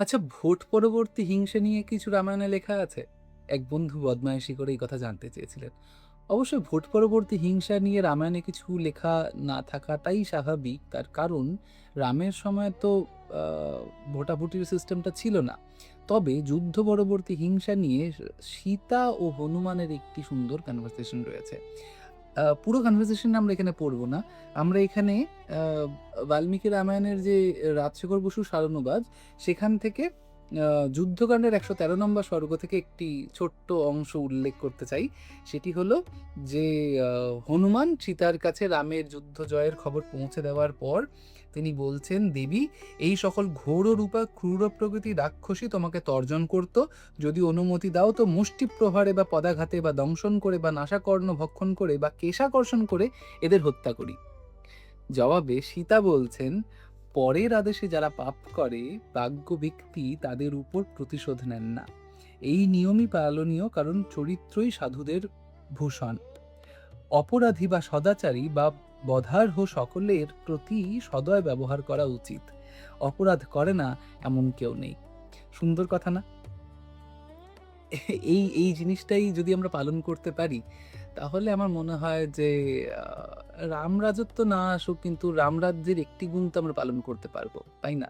আচ্ছা, ভোট পরবর্তী হিংসা নিয়ে কিছু রামায়ণে লেখা আছে? এক বন্ধু বদমাইশি করে এই কথা জানতে চেয়েছিলেন। অবশ্যই ভোট পরবর্তী হিংসা নিয়ে রামায়ণে কিছু লেখা না থাকাটাই স্বাভাবিক। তার কারণ রামের সময় তো আ ভোটাভুটির সিস্টেমটা ছিল না। তবে যুদ্ধ পরবর্তী হিংসা নিয়ে সীতা ও হনুমানের একটি সুন্দর কনভারসেশন রয়েছে। পুরো কনভারসেশন আমরা এখানে পড়ব না। আমরা এখানে আ বাল্মীকি রামায়ণের যে রাজশেখর বসুর সারণবাজ, সেখান থেকে আ যুদ্ধকাণ্ডের ১১৩ নম্বর সর্গ থেকে একটি ছোট্ট অংশ উল্লেখ করতে চাই। সেটি হলো যে আ হনুমান সীতার কাছে রামের যুদ্ধ জয়ের খবর পৌঁছে দেওয়ার পর তিনি বলছেন, "দেবী, এই সকল ঘোর রূপা ক্রূর প্রকৃতি রাক্ষসী তোমাকে তর্জন করত। যদি অনুমতি দাও তো মুষ্টি প্রহারে বা পদাঘাতে বা দংশন করে বা নাসাকর্ণ ভক্ষণ করে বা কেশাকর্ষণ করে এদের হত্যা করি।" জবাবে সীতা বলছেন, "পরের আদেশে যারা পাপ করে প্রাজ্ঞ ব্যক্তি তাদের উপর প্রতিশোধ নেন না। এই নিয়মই পালনীয়, কারণ চরিত্রই সাধুদের ভূষণ। অপরাধী বা সদাচারী বা বধার্হ সকলের প্রতি সদয় ব্যবহার করা উচিত। অপরাধ করে না এমন কেউ নেই।" সুন্দর কথা না? এই জিনিসটাই যদি আমরা পালন করতে পারি, তাহলে আমার মনে হয় যে রাম রাজত্ব না আসুক, কিন্তু রামরাজ্যের একটি গুণ তো আমরা পালন করতে পারবো, তাই না?